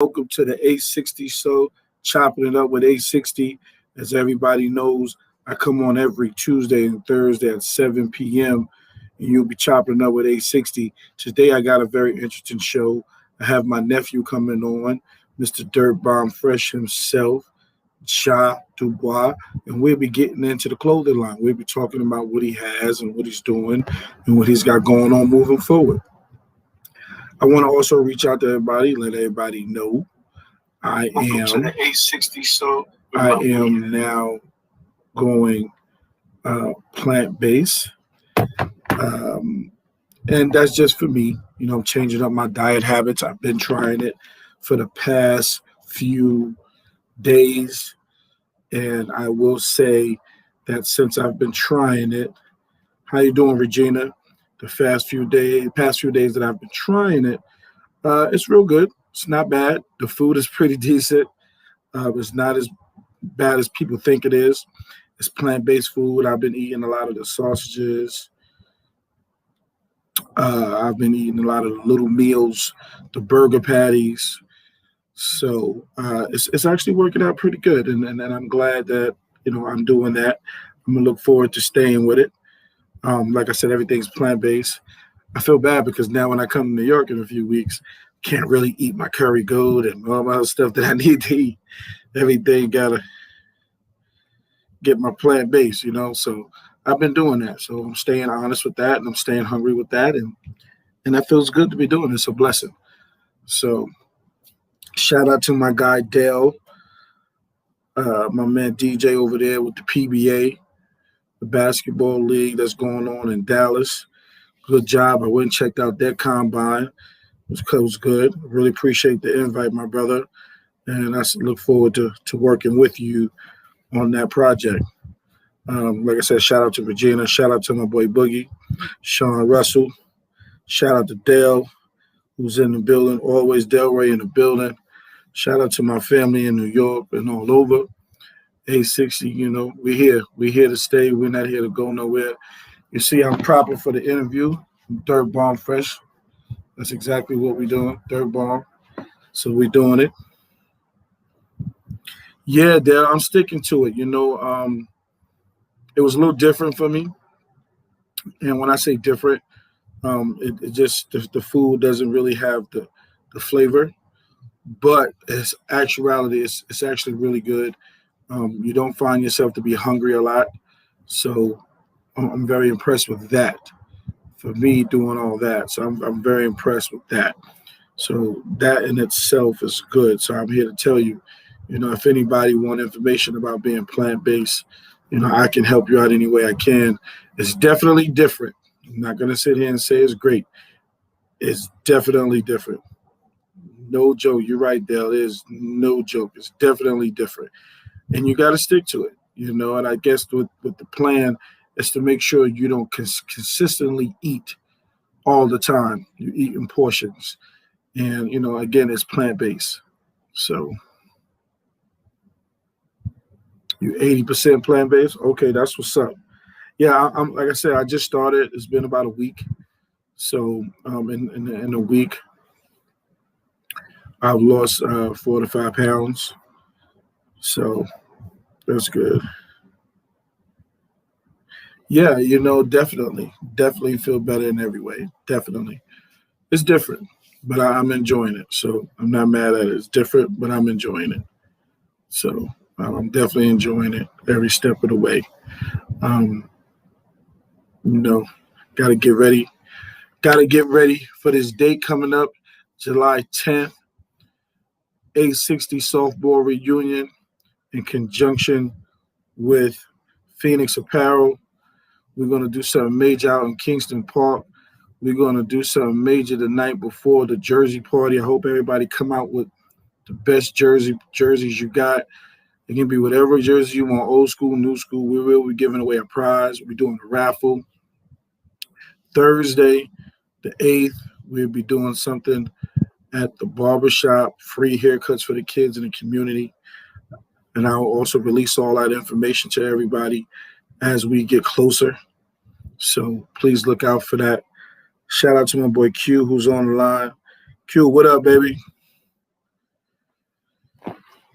Welcome to the A60 Show, chopping it up with A60. As everybody knows, I come on every Tuesday and Thursday at 7 p.m., and you'll be chopping up with A60. Today, I got a very interesting show. I have my nephew coming on, Mr. Dirt Bomb Fresh himself, Ja Dubois, and we'll be getting into the clothing line. We'll be talking about what he has and what he's doing and what he's got going on moving forward. I want to also reach out to everybody, let everybody know Welcome to the A60 Show. I am now going plant based, and that's just for me. Changing up my diet habits. I've been trying it for the past few days, and I will say that since I've been trying it, how you doing, Regina? The past few days that I've been trying it, it's real good. It's not bad. The food is pretty decent. It's not as bad as people think it is. It's plant-based food. I've been eating a lot of the sausages. I've been eating a lot of the little meals, the burger patties. So it's actually working out pretty good, and I'm glad that I'm doing that. I'm gonna look forward to staying with it. Like I said, everything's plant-based. I feel bad because now when I come to New York in a few weeks, can't really eat my curry goat and all my other stuff that I need to eat. Everything gotta get my plant based, So I've been doing that. So I'm staying honest with that, and I'm staying hungry with that, and that feels good to be doing. It's a blessing. So shout out to my guy Dale, my man DJ over there with the PBA, the basketball league that's going on in Dallas. Good job. I went and checked out that combine. It was good. Really appreciate the invite, my brother. And I look forward to working with you on that project. Like I said, shout out to Regina. Shout out to my boy Boogie, Sean Russell. Shout out to Dale, who's in the building. Always Delray in the building. Shout out to my family in New York and all over. A60, we're here. We're here to stay. We're not here to go nowhere. You see, I'm proper for the interview. Dirt Bomb Fresh. That's exactly what we're doing. Dirt Bomb. So we're doing it. Yeah, Dale, I'm sticking to it. It was a little different for me. And when I say different, it just the food doesn't really have the flavor. But its actuality, it's actually really good. You don't find yourself to be hungry a lot. So I'm very impressed with that. For me doing all that. So I'm very impressed with that. So that in itself is good. So I'm here to tell you, if anybody want information about being plant-based, I can help you out any way I can. It's definitely different. I'm not going to sit here and say it's great. It's definitely different. No joke. You're right, Dale. There's no joke. It's definitely different. And you got to stick to it, and I guess with the plan is to make sure you don't consistently eat all the time. You eat in portions. And, again, it's plant-based. So you 80% plant-based? Okay, that's what's up. Yeah, I'm like I said, I just started. It's been about a week. So in a week, I've lost 4 to 5 pounds. So that's good. Yeah, definitely feel better in every way. Definitely. It's different, but I'm enjoying it. So I'm not mad at it. It's different, but I'm enjoying it. So I'm definitely enjoying it every step of the way. Um, got to get ready. Got to get ready for this date coming up, July 10th, A60 softball reunion in conjunction with Phoenix Apparel. We're going to do something major out in Kingston Park. We're going to do something major the night before the jersey party. I hope everybody come out with the best jerseys you got. It can be whatever jersey you want, old school, new school. We will be giving away a prize. We'll be doing a raffle. Thursday, the 8th, we'll be doing something at the barbershop, free haircuts for the kids in the community. And I'll also release all that information to everybody as we get closer. So please look out for that. Shout out to my boy Q, who's on the line. Q, what up, baby?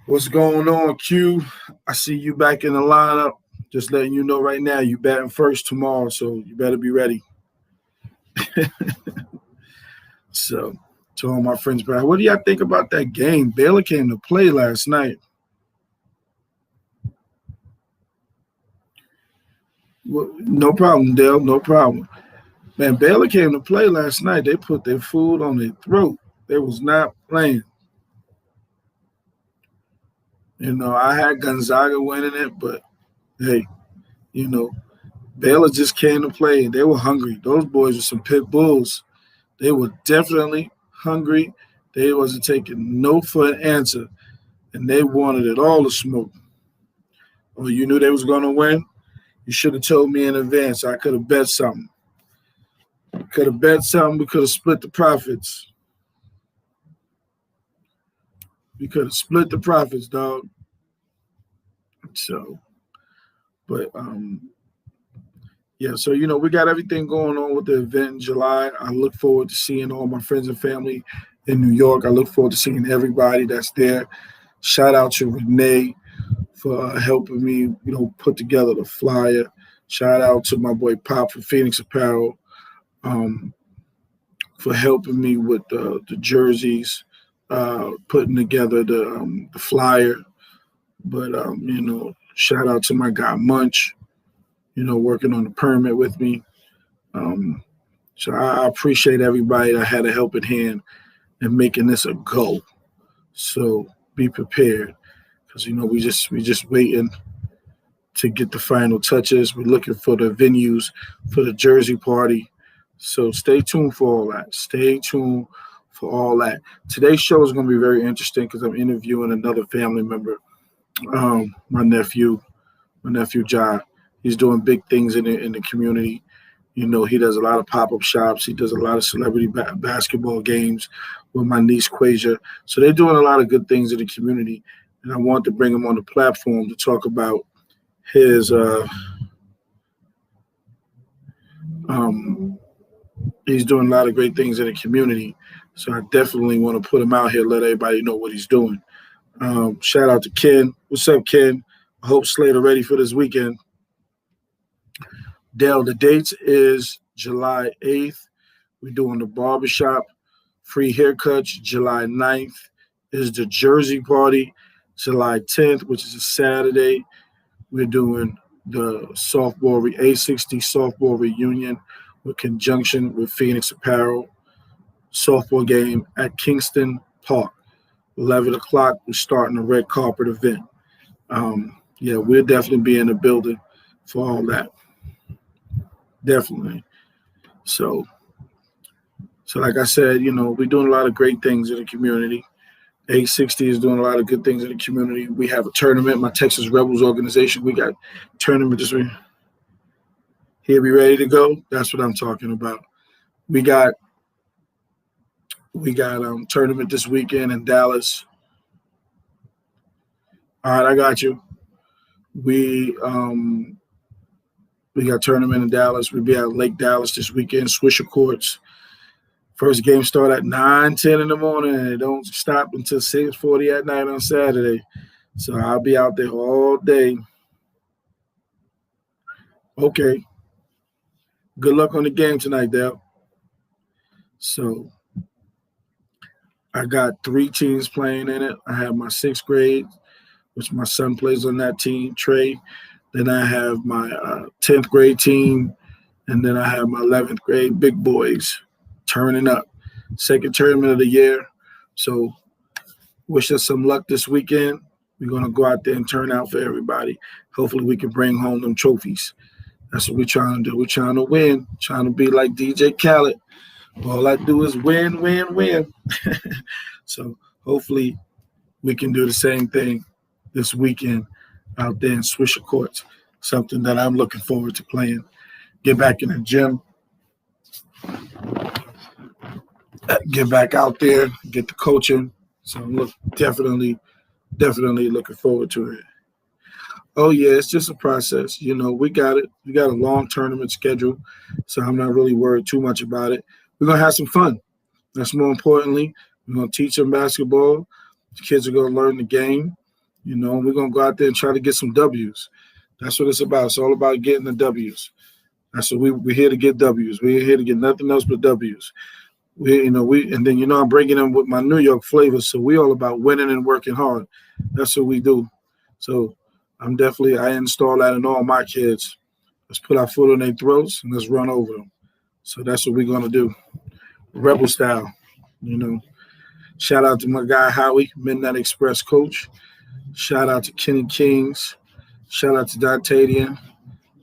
What's going on, Q? I see you back in the lineup. Just letting you know right now, you batting first tomorrow, so you better be ready. So, to all my friends, but what do y'all think about that game? Baylor came to play last night. No problem, Dale. No problem. Man, Baylor came to play last night. They put their food on their throat. They was not playing. I had Gonzaga winning it, but hey, you know, Baylor just came to play. They were hungry. Those boys were some pit bulls. They were definitely hungry. They wasn't taking no for an answer, and they wanted it all to smoke. Oh, you knew they was going to win? You should have told me in advance. I could have bet something. Could have bet something. We could have split the profits. We could have split the profits, dog. So, but yeah. So we got everything going on with the event in July. I look forward to seeing all my friends and family in New York. I look forward to seeing everybody that's there. Shout out to Renee for helping me, put together the flyer. Shout out to my boy Pop from Phoenix Apparel for helping me with the jerseys, putting together the flyer. But shout out to my guy Munch, working on the permit with me. So I appreciate everybody that had a helping hand in making this a go. So be prepared, because we just waiting to get the final touches. We're looking for the venues for the jersey party. So stay tuned for all that. Stay tuned for all that. Today's show is going to be very interesting because I'm interviewing another family member, my nephew Jai. He's doing big things in the community. He does a lot of pop-up shops. He does a lot of celebrity basketball games with my niece Quasia. So they're doing a lot of good things in the community. And I want to bring him on the platform to talk about his he's doing a lot of great things in the community. So I definitely want to put him out here, let everybody know what he's doing. Shout out to Ken. What's up, Ken? I hope Slater ready for this weekend. Dale, the dates is July 8th. We're doing the barbershop, free haircuts. July 9th is the jersey party. July 10th, which is a Saturday, we're doing the A60 softball reunion with conjunction with Phoenix Apparel. Softball game at Kingston Park. 11 o'clock, we're starting a red carpet event. We'll definitely be in the building for all that. Definitely. So like I said, we're doing a lot of great things in the community. A60 is doing a lot of good things in the community. We have a tournament, my Texas Rebels organization. We got a tournament this week. Here, we ready to go? That's what I'm talking about. We got tournament this weekend in Dallas. All right, I got you. We got tournament in Dallas. We'll be at Lake Dallas this weekend, Swisher Courts. First game start at 9:10 in the morning, and it don't stop until 6:40 at night on Saturday. So I'll be out there all day. Okay. Good luck on the game tonight, Dale. So I got 3 teams playing in it. I have my 6th grade, which my son plays on that team, Trey. Then I have my 10th grade team, and then I have my 11th grade big boys turning up. Second tournament of the year. So wish us some luck this weekend. We're going to go out there and turn out for everybody. Hopefully we can bring home them trophies. That's what we're trying to do. We're trying to win, trying to be like DJ Khaled. All I do is win, win, win. So hopefully we can do the same thing this weekend out there in Swisher Courts, something that I'm looking forward to playing. Get back in the gym, get back out there, get the coaching. So I'm definitely looking forward to it. Oh, yeah, it's just a process. We got it. We got a long tournament schedule, so I'm not really worried too much about it. We're going to have some fun. That's more importantly. We're going to teach them basketball. The kids are going to learn the game. We're gonna go out there and try to get some W's. That's what it's about. It's all about getting the W's. That's what we're here to get W's. We're here to get nothing else but W's. And then I'm bringing in with my New York flavor. So we all about winning and working hard. That's what we do. So I install that in all my kids. Let's put our foot on their throats and let's run over them. So that's what we're gonna do. Rebel style. Shout out to my guy Howie, Midnight Express coach. Shout out to Kenny Kings. Shout out to Dontadian.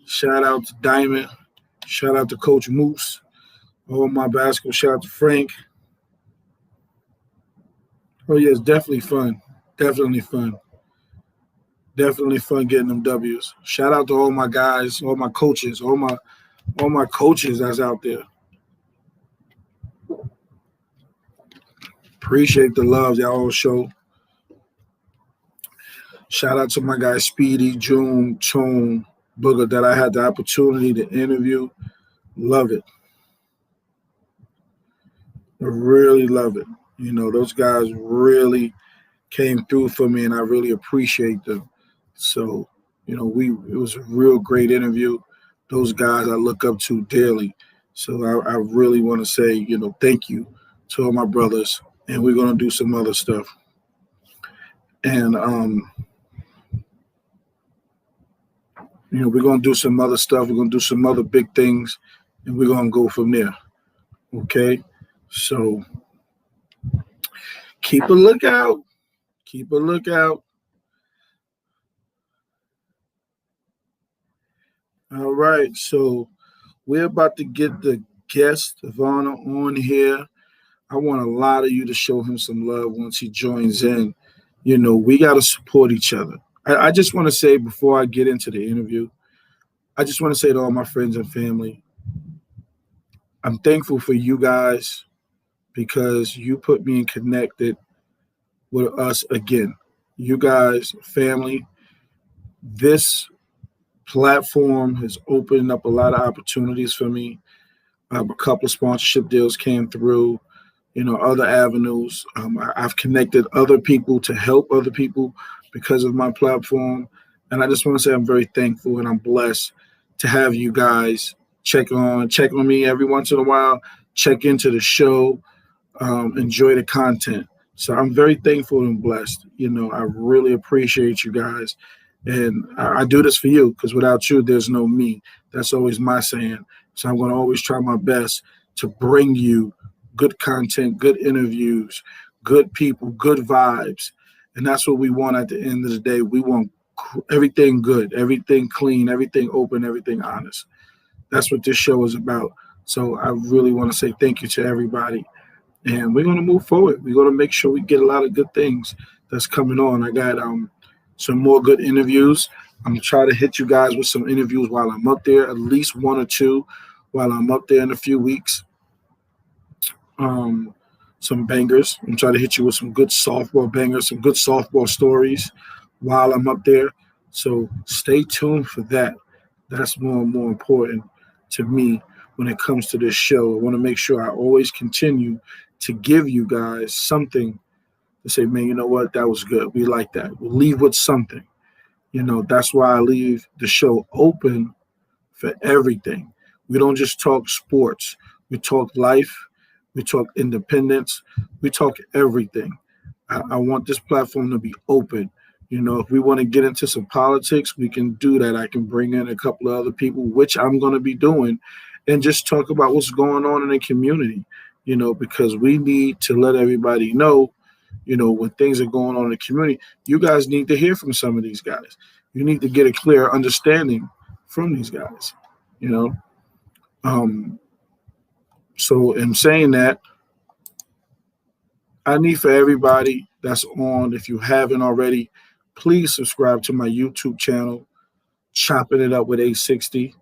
Shout out to Diamond. Shout out to Coach Moose. All my basketball. Shout out to Frank. Oh yeah, it's definitely fun. Definitely fun. Definitely fun getting them W's. Shout out to all my guys, all my coaches, all my coaches that's out there. Appreciate the love y'all all show. Shout out to my guys Speedy, June, Tone, Booger that I had the opportunity to interview. Love it. I really love it. Those guys really came through for me, and I really appreciate them. So, it was a real great interview. Those guys I look up to daily. So I really want to say, thank you to all my brothers, and we're going to do some other stuff. And, we're going to do some other stuff. We're going to do some other big things, and we're going to go from there. Okay? So keep a lookout. Keep a lookout. All right. So we're about to get the guest of honor on here. I want a lot of you to show him some love once he joins in. We got to support each other. I just want to say before I get into the interview, I just want to say to all my friends and family, I'm thankful for you guys because you put me in connected with us again. You guys, family, this platform has opened up a lot of opportunities for me. A couple of sponsorship deals came through, other avenues. I've connected other people to help other people because of my platform. And I just want to say I'm very thankful and I'm blessed to have you guys check on me every once in a while, check into the show, enjoy the content. So I'm very thankful and blessed. I really appreciate you guys. And I do this for you because without you, there's no me. That's always my saying. So I'm going to always try my best to bring you good content, good interviews, good people, good vibes. And that's what we want at the end of the day. We want everything good, everything clean, everything open, everything honest. That's what this show is about. So I really want to say thank you to everybody. And we're going to move forward. We're going to make sure we get a lot of good things that's coming on. I got some more good interviews. I'm going to try to hit you guys with some interviews while I'm up there, at least one or two while I'm up there in a few weeks. Some bangers. I'm trying to hit you with some good softball bangers, some good softball stories while I'm up there. So stay tuned for that. That's more and more important to me when it comes to this show. I want to make sure I always continue to give you guys something to say, man, you know what? That was good. We like that. We'll leave with something. That's why I leave the show open for everything. We don't just talk sports. We talk life. We talk independence. We talk everything. I want this platform to be open. If we want to get into some politics, we can do that. I can bring in a couple of other people, which I'm going to be doing, and just talk about what's going on in the community, because we need to let everybody know, when things are going on in the community. You guys need to hear from some of these guys. You need to get a clear understanding from these guys, So in saying that, I need for everybody that's on, if you haven't already, please subscribe to my YouTube channel, Chopping It Up with A60.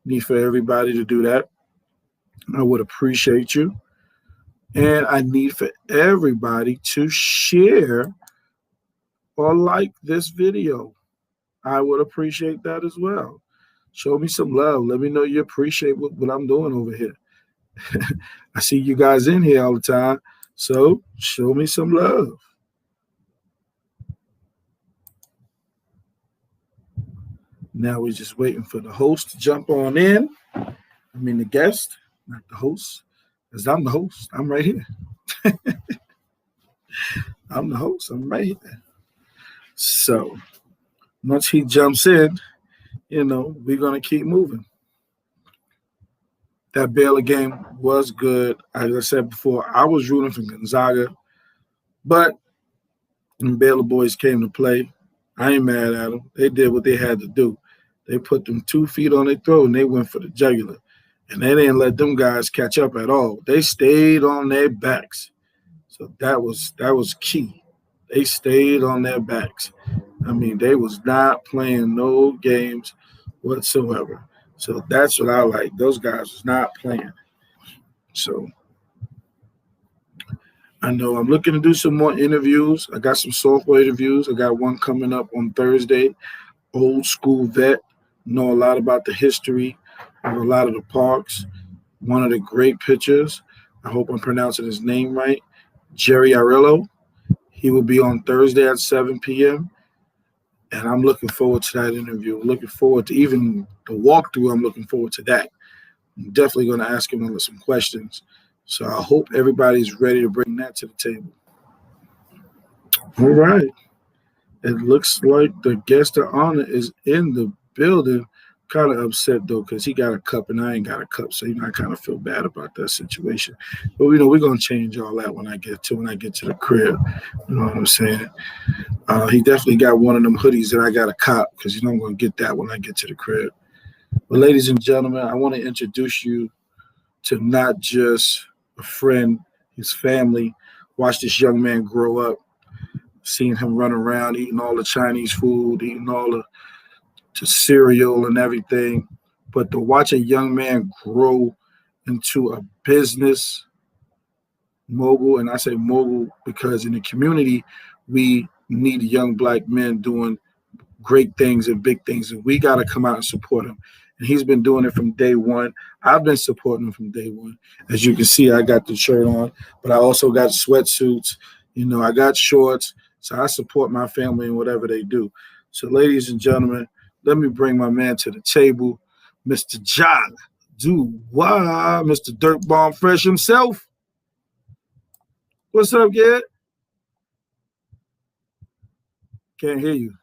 Need for everybody to do that. I would appreciate you. And I need for everybody to share or like this video. I would appreciate that as well. Show me some love. Let me know you appreciate what I'm doing over here. I see you guys in here all the time. So show me some love. Now we're just waiting for the host to jump on in. I mean the guest, not the host, because I'm the host. I'm right here. I'm the host. I'm right here. So once he jumps in, we're gonna keep moving. That Baylor game was good. As I said before, I was rooting for Gonzaga, but when Baylor boys came to play, I ain't mad at them. They did what they had to do. They put them 2 feet on their throat and they went for the jugular. And they didn't let them guys catch up at all. They stayed on their backs. So that was key. They stayed on their backs. I mean, they was not playing no games whatsoever. So that's what I like. Those guys was not playing. So I know I'm looking to do some more interviews. I got some software interviews. I got one coming up on Thursday. Old school vet, know a lot about the history of a lot of the parks. One of the great pitchers, I hope I'm pronouncing his name right, Jerry Arillo. He will be on Thursday at 7 p.m. And I'm looking forward to that interview. Looking forward to even the walkthrough. I'm looking forward to that. I'm definitely going to ask him some questions. So I hope everybody's ready to bring that to the table. All right. It looks like the guest of honor is in the building. Kind of upset, though, because he got a cup and I ain't got a cup. So, I kind of feel bad about that situation. But, we're going to change all that when I get to the crib. You know what I'm saying? He definitely got one of them hoodies that I got a cop because, I'm going to get that when I get to the crib. But, ladies and gentlemen, I want to introduce you to not just a friend, his family. Watch this young man grow up. Seeing him run around, eating all the Chinese food, eating all the cereal and everything. But to watch a young man grow into a business mogul, and I say mogul because in the community, we need young black men doing great things and big things, and we got to come out and support him. And he's been doing it from day one. I've been supporting him from day one. As you can see, I got the shirt on, but I also got sweatsuits. I got shorts. So I support my family in whatever they do. So, ladies and gentlemen, let me bring my man to the table, Mr. John Dubois, Mr. Dirt Bomb Fresh himself. What's up, kid? Can't hear you.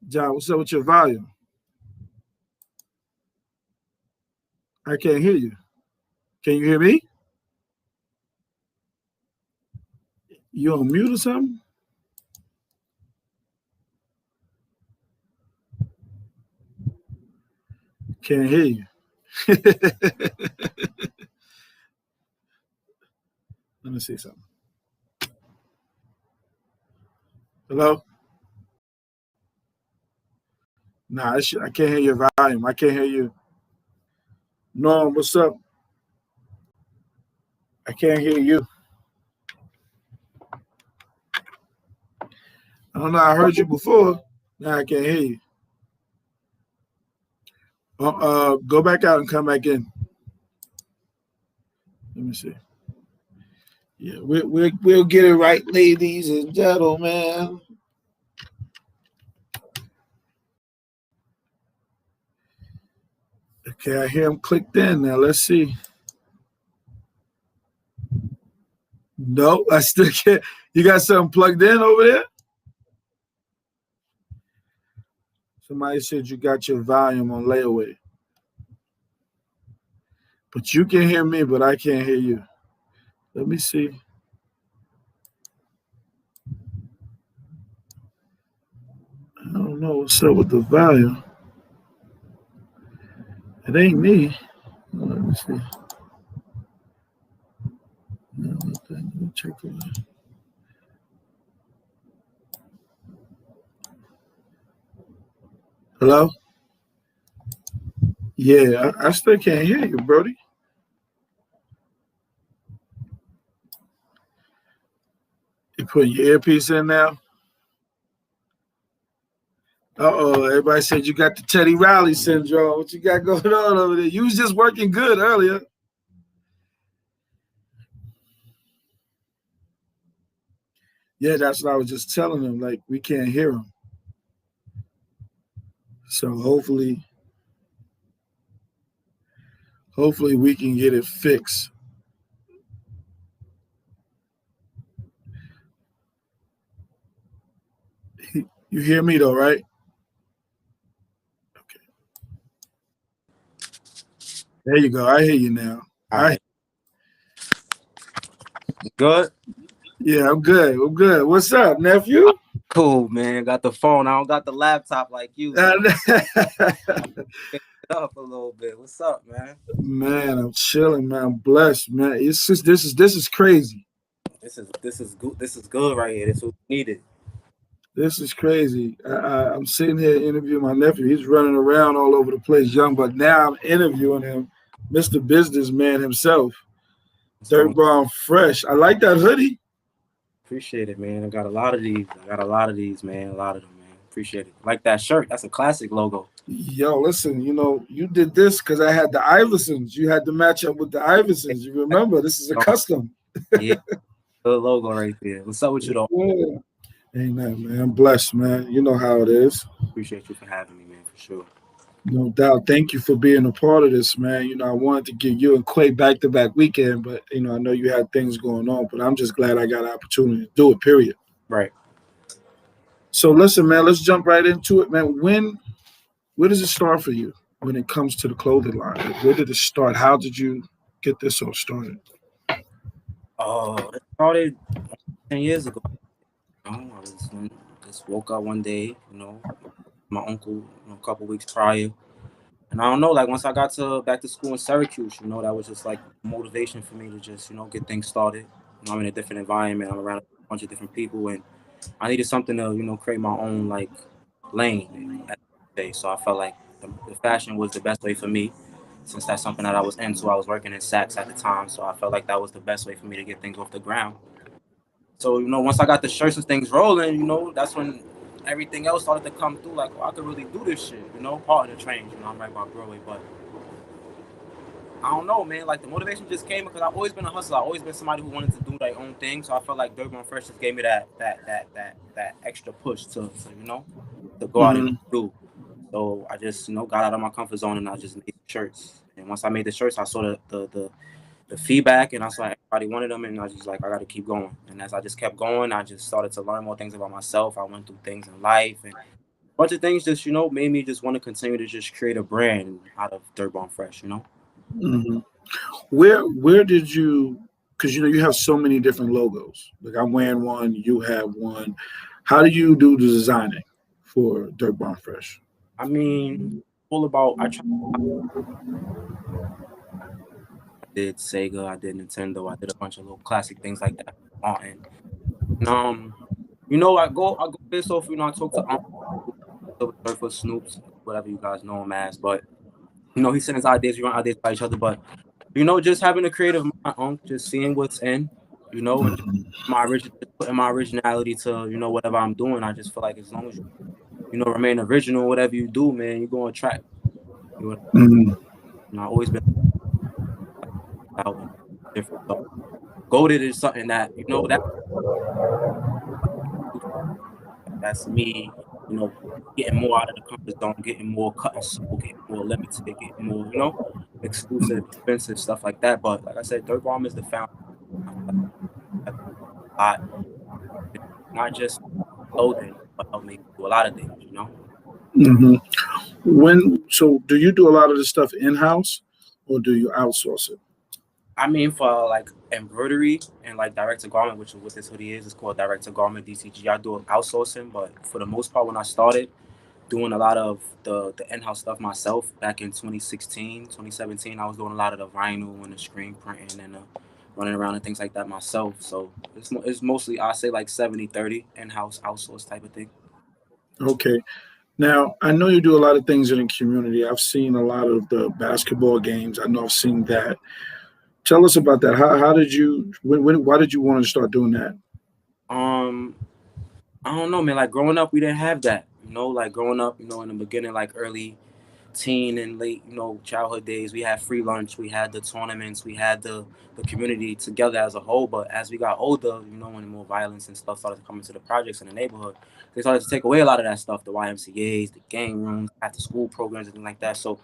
John, what's up with your volume? I can't hear you. Can you hear me? You on mute or something? Can't hear you. Let me see something. Hello? Nah, I can't hear your volume. I can't hear you. Norm, what's up? I can't hear you. I don't know. I heard you before. Now I can't hear you. Go back out and come back in. Let me see. Yeah, we'll get it right, ladies and gentlemen. Okay, I hear him clicked in. Now let's see. No, I still can't. You got something plugged in over there? Somebody said you got your volume on layaway. But you can hear me, but I can't hear you. Let me see. I don't know what's up with the volume. It ain't me. Let me see. Let me check it out. Hello? Yeah, I still can't hear you, Brody. You put your earpiece in now? Uh-oh, everybody said you got the Teddy Riley syndrome. What you got going on over there? You was just working good earlier. Yeah, that's what I was just telling him. Like we can't hear him. So hopefully we can get it fixed. You hear me though, right? Okay. There you go. I hear you now. All right. Good. Yeah, I'm good. I'm good. What's up, nephew? Cool, man. Got the phone. I don't got the laptop like you, so pick it up a little bit. What's up, man? Man, I'm chilling, man. I'm blessed, man. It's just this is crazy. This is good. This is good right here. This is what we needed. This is crazy. I'm sitting here interviewing my nephew. He's running around all over the place, young, but now I'm interviewing him, Mr. Businessman himself, What's Dirt going? Bomb Fresh. I like that hoodie. Appreciate it, man. I got a lot of these. I got a lot of these, man. A lot of them, man. Appreciate it. Like that shirt. That's a classic logo. Yo, listen, you did this because I had the Iversons. You had to match up with the Iversons. You remember, this is a custom. Yeah, good logo right there. What's up with you, though? Yeah. Ain't that, man. I'm blessed, man. You know how it is. Appreciate you for having me, man, for sure. No doubt. Thank you for being a part of this, man. I wanted to get you and Quay back to back weekend, but I know you had things going on, but I'm just glad I got an opportunity to do it, period. Right. So listen, man, let's jump right into it, man. Where does it start for you when it comes to the clothing line? Like, where did it start? How did you get this all started? Oh, it started 10 years ago. Just woke up one day, my uncle, a couple weeks prior. And I don't know, like once I got to back to school in Syracuse, that was just like motivation for me to just, get things started. I'm in a different environment. I'm around a bunch of different people, and I needed something to, create my own like lane at the day. So I felt like the fashion was the best way for me, since that's something that I was into. I was working in Saks at the time, so I felt like that was the best way for me to get things off the ground. So, once I got the shirts and things rolling, that's when everything else started to come through. Like, I could really do this shit, part of the trains, I'm right by Broadway. But I don't know, man. Like, the motivation just came because I've always been a hustler. I've always been somebody who wanted to do their own thing. So I felt like Durban Fresh just gave me that extra push to go out and Mm-hmm. do. So I just, got out of my comfort zone and I just made shirts. And once I made the shirts, I saw the feedback, and I saw everybody wanted them, and I was just like, I got to keep going. And as I just kept going, I just started to learn more things about myself. I went through things in life, and a bunch of things just, made me just want to continue to just create a brand out of Dirt Bomb Fresh. Mm-hmm. Where did you? Because you have so many different logos. Like I'm wearing one, you have one. How do you do the designing for Dirt Bomb Fresh? I mean, all about, I did Sega, I did Nintendo, I did a bunch of little classic things like that. And I go based off, I talk to Surfer Snoops, whatever you guys know him as, but he sent his ideas, we run ideas by each other, but just having a creative mind, just seeing what's in, and just putting my originality to, whatever I'm doing. I just feel like as long as remain original, whatever you do, man, you're gonna attract. Mm-hmm. I've always been out and different. So goaded is something that that's me, getting more out of the comfort zone, getting more cut and sew, getting more limited, getting more, exclusive, expensive stuff like that. But like I said, Dirt Bomb is the foundation. I feel like that's a lot, not just clothing, but help me do a lot of things. Mm-hmm. Do you do a lot of this stuff in house, or do you outsource it? I mean, for like embroidery and like direct to garment, which is what this hoodie is, it's called direct to garment DTG. I do outsourcing, but for the most part, when I started doing a lot of the in-house stuff myself back in 2016, 2017, I was doing a lot of the vinyl and the screen printing and running around and things like that myself. So it's mostly, I say like 70-30 in-house outsource type of thing. Okay. Now I know you do a lot of things in the community. I've seen a lot of the basketball games. I know I've seen that. Tell us about that. How did you? Why did you want to start doing that? Um, I don't know, man. Like growing up, we didn't have that. Like growing up, in the beginning, like early teen and late, childhood days, we had free lunch, we had the tournaments, we had the community together as a whole. But as we got older, when more violence and stuff started coming to the projects in the neighborhood, they started to take away a lot of that stuff, the YMCA's, the gang rooms, after school programs and things like that. So,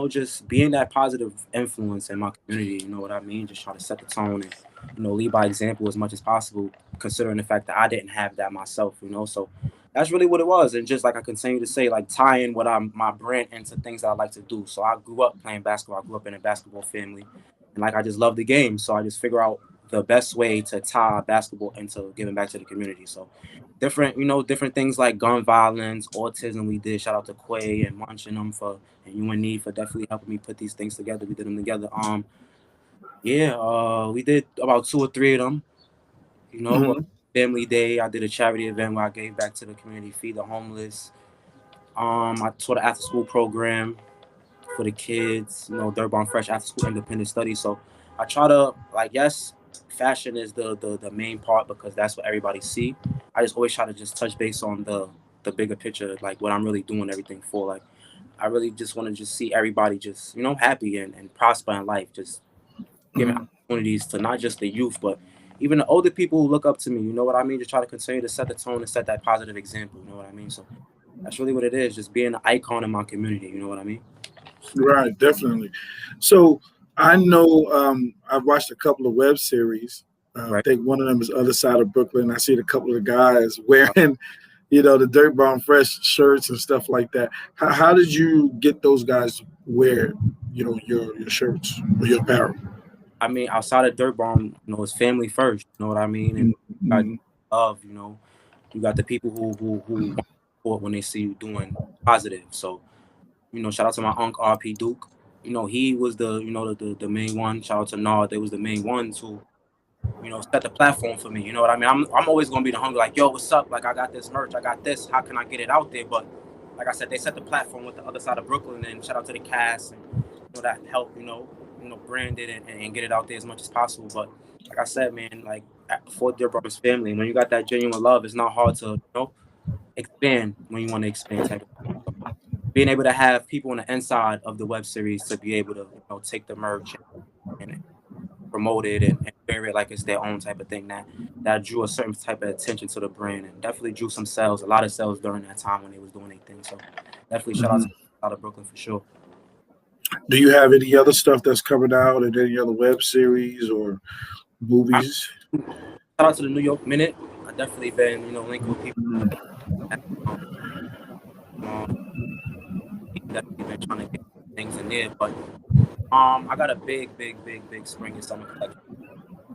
just being that positive influence in my community, you know what I mean? Just try to set the tone and, lead by example as much as possible, considering the fact that I didn't have that myself, So that's really what it was. And just like I continue to say, like tying my brand into things that I like to do. So I grew up playing basketball. I grew up in a basketball family. And I just love the game. So I just figure out the best way to tie basketball into giving back to the community. So different things like gun violence, autism. We did shout out to Quay and Munch and them and UNE for definitely helping me put these things together. We did them together. We did about 2 or 3 of them. Family Day. I did a charity event where I gave back to the community, feed the homeless. I taught an after school program for the kids. Dirt Bomb Fresh after school independent study. So I try to yes. Fashion is the main part because that's what everybody see. I just always try to just touch base on the bigger picture, like what I'm really doing everything for. Like I really just want to just see everybody just happy and prosper in life. Just giving opportunities to not just the youth, but even the older people who look up to me. You know what I mean? Just try to continue to set the tone and set that positive example. You know what I mean? So that's really what it is. Just being an icon in my community. You know what I mean? Right, definitely. So I know I've watched a couple of web series. Right. I think one of them is Other Side of Brooklyn. I seen a couple of guys wearing, the Dirt Bomb Fresh shirts and stuff like that. How did you get those guys to wear, your shirts or your apparel? I mean, outside of Dirt Bomb, it's family first. You know what I mean? And love, you got the people who support when they see you doing positive. So, shout out to my uncle RP Duke. He was the main one. Shout out to Nard. They was the main ones who, set the platform for me. You know what I mean? I'm always gonna be the hungry, like, yo, what's up? Like I got this merch, I got this. How can I get it out there? But like I said, they set the platform with the Other Side of Brooklyn, and shout out to the cast and that help, brand it and get it out there as much as possible. But like I said, man, like for Dear Brothers family, when you got that genuine love, it's not hard to expand when you want to expand. Type of being able to have people on the inside of the web series to be able to take the merch and promote it and wear it like it's their own type of thing that drew a certain type of attention to the brand and definitely drew some sales, a lot of sales during that time when they was doing their thing. So definitely shout out to Brooklyn for sure. Do you have any other stuff that's coming out in any other web series or movies? Shout out to the New York Minute. I definitely been linking with people. Definitely been trying to get things in there, but I got a big spring and summer collection.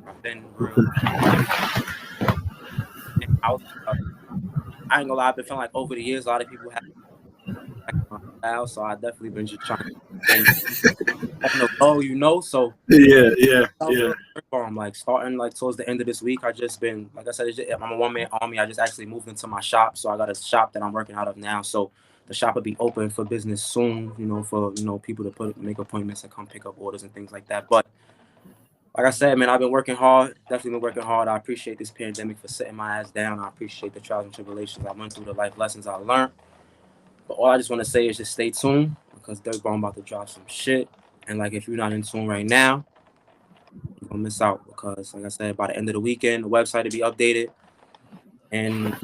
I've been real out. I ain't gonna lie, I've been feeling like over the years a lot of people have my style, so I definitely been just trying to things on the low, so yeah. Like starting like towards the end of this week, I just been, like I said, I'm a one-man army. I just actually moved into my shop, so I got a shop that I'm working out of now. So the shop will be open for business soon, for people to make appointments and come pick up orders and things like that. But like I said, man, I've been working hard. Definitely been working hard. I appreciate this pandemic for sitting my ass down. I appreciate the trials and tribulations I went through, the life lessons I learned. But all I just want to say is just stay tuned because Dirt Bomb about to drop some shit. And like if you're not in tune right now, you're gonna miss out because, like I said, by the end of the weekend, the website will be updated. And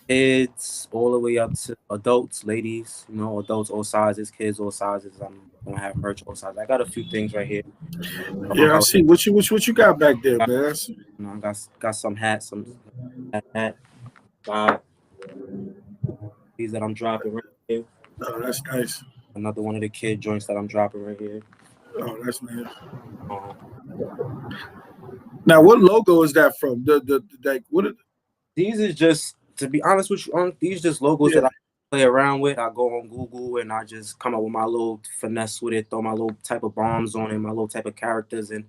kids all the way up to adults, ladies, adults all sizes, kids all sizes. I'm gonna have merch all sizes. I got a few things right here. Yeah, I see what you got back there, man. I got some hats, some hat. These that I'm dropping right here. Oh, that's nice. Another one of the kid joints that I'm dropping right here. Oh, that's nice. Now, what logo is that from? These is just, to be honest with you, these just logos that I play around with. I go on Google and I just come up with my little finesse with it, throw my little type of bombs on it, my little type of characters, and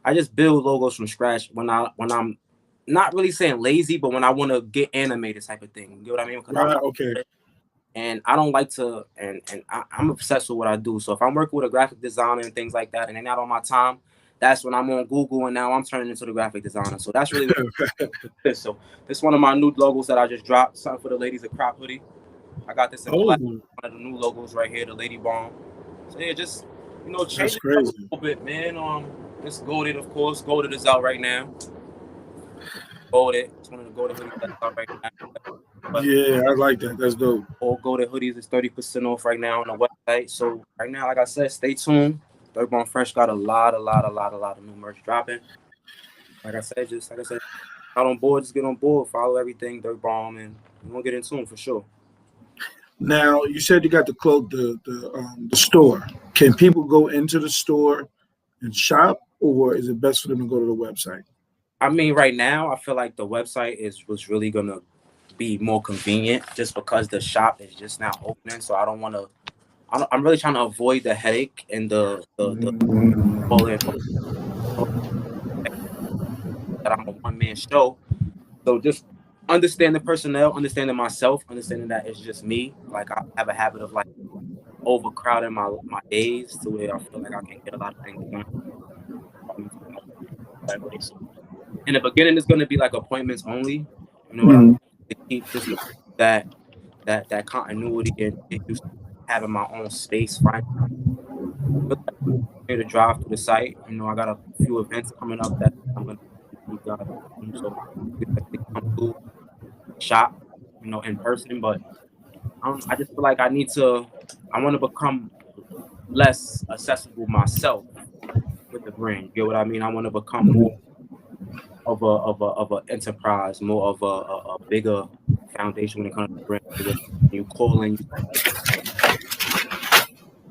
I just build logos from scratch when I'm not really saying lazy, but when I want to get animated type of thing. You get what I mean? Okay. And I don't like to, and I'm obsessed with what I do. So if I'm working with a graphic designer and things like that, and they're not on my time, that's when I'm on Google, and now I'm turning into the graphic designer. So that's really what so this is one of my new logos that I just dropped. Something for the ladies of Crop Hoodie. I got this in Oh, black. One of the new logos right here, the Lady Bomb. So yeah, just change that's it up a crazy. little bit, man. This Golded, of course. Golded is out right now. Golded. It's one of the Golded hoodies that's out right now. But Yeah, I like that. That's dope. all Golded hoodies is 30% off right now on the website. So right now, like I said, stay tuned. Third Bomb Fresh got a lot of new merch dropping. Like I said, out on board, just get on board, follow everything, Dirt Bomb, and we're gonna get into them for sure. Now you said you got to close the store. Can people go into the store and shop, or is it best for them to go to the website? I mean, right now, I feel like the website was really gonna be more convenient just because the shop is just now opening. So I don't want to. I'm really trying to avoid the headache and the all in that I'm a one-man show. So just understand the personnel, understanding myself, understanding that it's just me. Like I have a habit of like overcrowding my days to where I feel like I can get a lot of things done. So in the beginning, it's going to be like appointments only. You know what I mean? Mhm. To keep just that continuity and get used to having my own space. Finally, to drive through the site. I got a few events coming up that I'm going to you guys. So we definitely come through shop, in person. But I just feel like I want to become less accessible myself with the brand. You get what I mean? I want to become more of a enterprise, more of a bigger foundation when it comes to brand. When you calling, you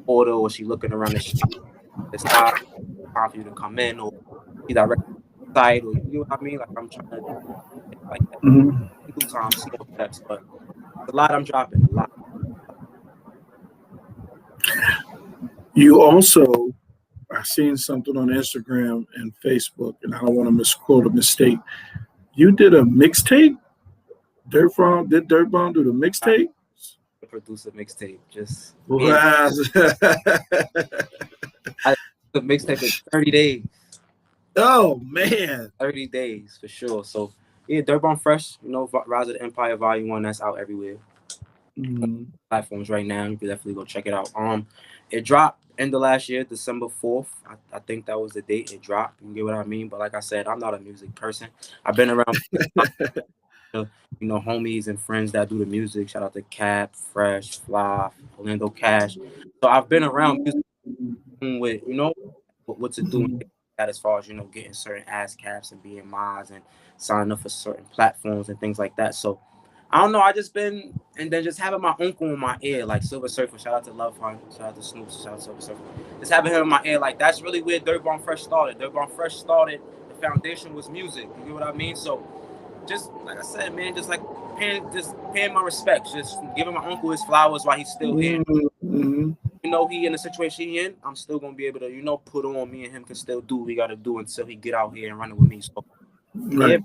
order, or she looking around the shop, it's time for you to come in, or she direct site, or you know what I mean? Like I'm trying to like that. Mhm. Single time, small steps, but a lot I'm dropping, a lot. You also, I seen something on Instagram and Facebook, and I don't want to misquote a mistake. You did a mixtape. Did Dirt Bomb do the I mixtape? produce a mixtape, just me and Wow. I the mixtape in 30 days. Oh man. 30 days for sure. So yeah, Dirt Bomb Fresh, Rise of the Empire Volume 1, that's out everywhere. Mhm. Platforms right now. You can definitely go check it out. It dropped end of last year, December 4th. I think that was the date it dropped. You get what I mean? But like I said, I'm not a music person. I've been around homies and friends that do the music. Shout out to Cap, Fresh, Fly, Orlando Cash. So I've been around music with, what to do Mhm. that as far as, getting certain ass caps and being mods and signing up for certain platforms and things like that. So I don't know. I just been and then just having my uncle in my ear, like Silver Surfer. Shout out to Love Hunt. Shout out to Snoop. Shout out to Silver Surfer. Just having him in my ear, like that's really where Dirt Bomb Fresh started. Dirt Bomb Fresh started. The foundation was music. You get what I mean? So just like I said, man, just like paying my respects, just giving my uncle his flowers while he's still here. Mhm. He in the situation he in, I'm still gonna be able to, put on. Me and him can still do what we gotta do until he get out here and run it with me. So yeah, Right.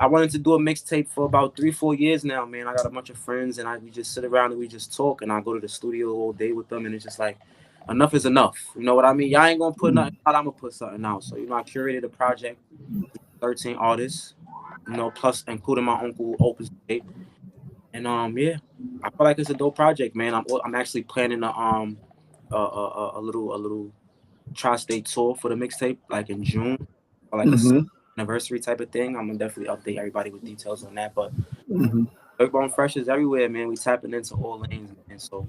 I wanted to do a mixtape for about 3-4 years now, man. I got a bunch of friends and we just sit around and we just talk, and I go to the studio all day with them, and it's just like enough is enough. You know what I mean? Y'all ain't gonna put nothing out, I'm gonna put something out. So I curated a project, 13 artists, plus including my uncle Opus Tape. And yeah, I feel like it's a dope project, man. I'm actually planning a little tri-state tour for the mixtape, like in June, or like a Mhm. anniversary type of thing. I'm gonna definitely update everybody with details on that. But Mhm. Dirt Bomb Fresh is everywhere, man. We tapping into all lanes, man. So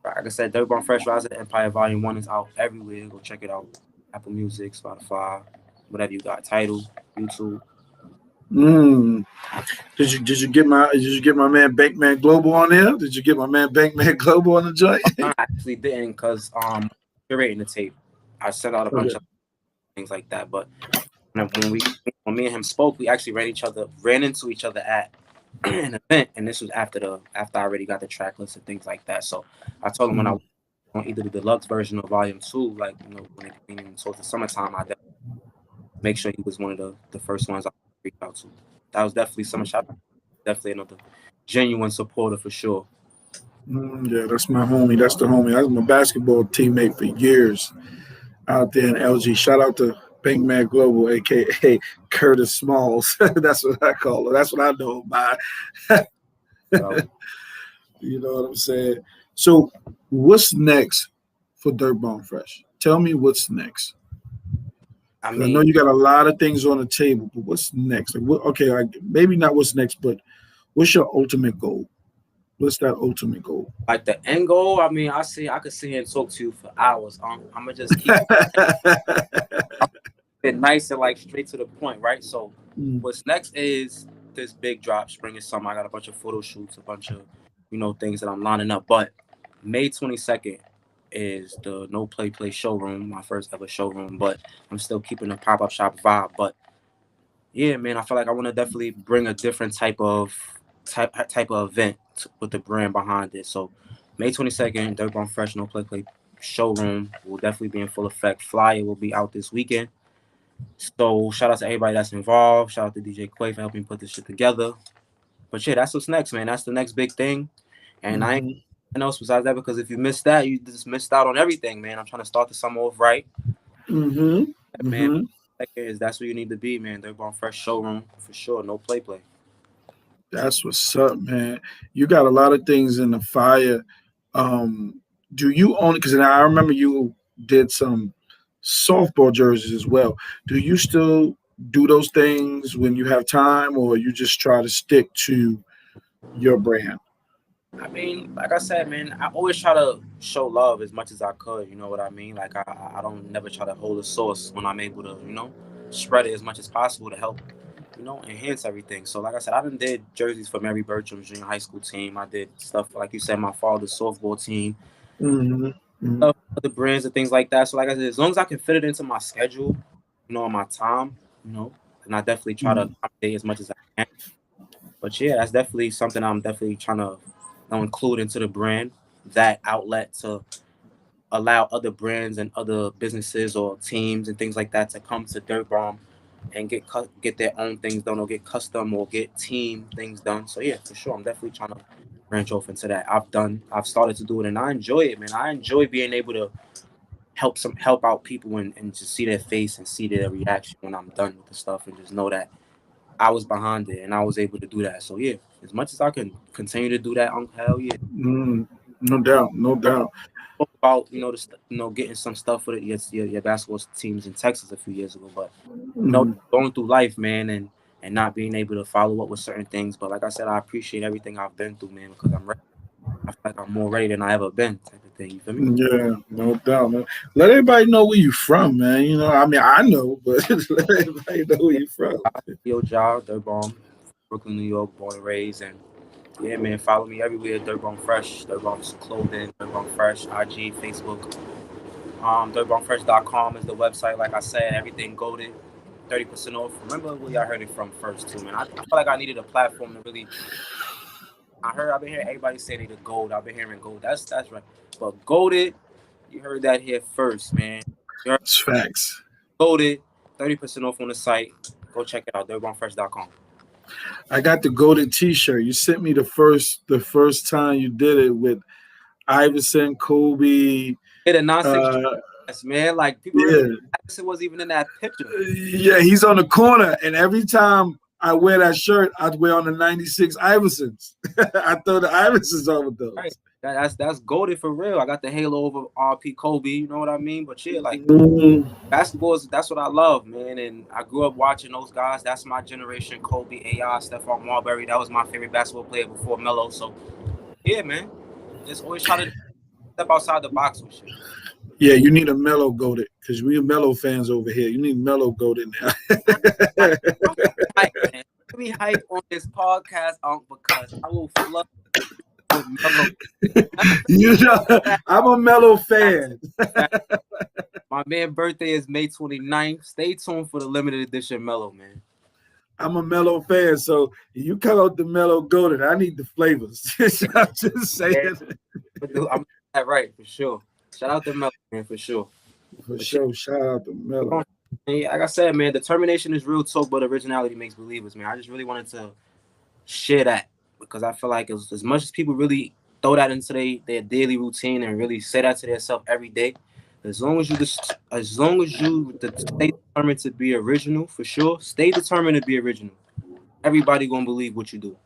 like I said, Dirt Bomb Fresh Rise of the Empire Volume 1 is out everywhere. Go check it out. Apple Music, Spotify, whatever you got, Tidal, YouTube. Mm. Did you get my man Bankman Global on there? Did you get my man Bankman Global on the joint? I actually didn't, because curating the tape. I sent out a bunch Okay. of things like that. But when me and him spoke, we actually ran into each other at an event, and this was after I already got the track list and things like that. So I told him when I Mhm. was on either the deluxe version or volume 2, like when it came towards the summertime, I definitely make sure he was one of the first ones I reached out to. That was definitely some shout out, definitely another genuine supporter for sure. Yeah, that's my homie. That's the homie. I was my basketball teammate for years out there in LG. Shout out to Bankman Global, aka Curtis Smalls. That's what I call him. That's what I know him by. Shout out. You know what I'm saying? So, what's next for Dirt Bomb Fresh? Tell me what's next. I 'Cause I know mean, you got a lot of things on the table, but what's next? Like, okay, like maybe not what's next, but what's your ultimate goal? What's that ultimate goal? like the end goal. I mean, I could sit here and talk to you for hours. I'm gonna just keep it nice and like straight to the point, right? So, Mm, what's next is this big drop, spring and summer. I got a bunch of photo shoots, a bunch of things that I'm lining up. But May 22nd is the No Play showroom, my first ever showroom. But I'm still keeping the pop up shop vibe. But yeah, man, I feel like I want to definitely bring a different type of event with the brand behind it. So May 22nd, Dirt Bomb Fresh No Play showroom will definitely be in full effect. Flyer will be out this weekend. So shout out to everybody that's involved. Shout out to DJ Quay for helping put this shit together. But yeah, that's what's next, man. That's the next big thing. And I ain't mhm, nothing else besides that, because if you missed that, you just missed out on everything, man. I'm trying to start the summer off right. mhm, Man, mhm. that's where you need to be, man. They're going fresh showroom for sure. No play. That's what's up, man. You got a lot of things in the fire. Um, do you own it? Because I remember you did some softball jerseys as well. Do you still do those things when you have time, or you just try to stick to your brand? I mean, like I said, man, I always try to show love as much as I could. You know what I mean? Like I don't never try to hold a source when I'm able to, spread it as much as possible to help, enhance everything. So like I said, I done did jerseys for Mary Bertram's junior high school team. I did stuff like you said, my father's softball team, Hmm. Hmm. stuff for the brands and things like that. So like I said, as long as I can fit it into my schedule, on my time, and I definitely try to accommodate as much as I can. But yeah, that's definitely something I'm definitely trying to include into the brand, that outlet to allow other brands and other businesses or teams and things like that to come to Dirt Bomb and get their own things done, or get custom or get team things done. So yeah, for sure, I'm definitely trying to branch off into that. I've started to do it, and I enjoy it, man. I enjoy being able to help out people and just see their face and see their reaction when I'm done with the stuff, and just know that I was behind it and I was able to do that. So yeah, as much as I can continue to do that, hell yeah. Mm, no doubt, no doubt. Spoke about getting some stuff for your basketball teams in Texas a few years ago, but Mm, going through life, man, and not being able to follow up with certain things. But like I said, I appreciate everything I've been through, man, because I'm ready. I feel like I'm more ready than I ever been, type of thing. You feel me? yeah, no doubt, man. Let everybody know where you from, man. I mean, I know, but let everybody know where Yeah, you from. Yo, job, Dirt Bomb, Brooklyn, New York, born and raised, and yeah, man, follow me everywhere. Dirt Bomb Fresh, Dirt Bomb's clothing, Dirt Bomb Fresh, IG, Facebook. DirtBombFresh.com is the website. Like I said, everything goaded, 30% off. Remember where y'all heard it from first, too, man. I feel like I needed a platform to really. I've been hearing everybody say they the gold. I've been hearing gold. That's right. But goaded, you heard that here first, man. You heard It's facts. goaded, 30% off on the site. Go check it out. DirtBombFresh.com. I got the golden T-shirt. You sent me the first time you did it with Iverson, Kobe. Hit a 9-6, Uh, man. Like people yeah, remember Jackson was even in that picture. yeah. He's on the corner, and every time I wear that shirt, I'd wear on the '96 Iversons. I throw the Iversons on with Right. those. That's goaded for real. I got the halo over RP Kobe. You know what I mean? But yeah, like. Mm, Basketball is that's what I love, man. And I grew up watching those guys. That's my generation. Kobe, AI, Stephon Marbury. That was my favorite basketball player before Melo. So yeah, man. Just always try to step outside the box with shit. yeah, you need a mellow goated because we are mellow fans over here. You need mellow goated I'm now. hype, man. Give me hype on this podcast, because I will flood with Melo. I'm a mellow fan. My man' birthday is May 29th. Stay tuned for the limited edition Melo, man. I'm a mellow fan, so you cut out the mellow golden. I need the flavors. I'm just saying. I'm that right for sure. Shout out to Melo, man, for sure. For But shit, sure. Shout out to Mellow. like I said, man, determination is real talk, but originality makes believers, man. I just really wanted to share that because I feel like as much as people really throw that into their daily routine and really say that to themselves every day, as long as you stay determined to be original, for sure, stay determined to be original. Everybody gonna believe what you do.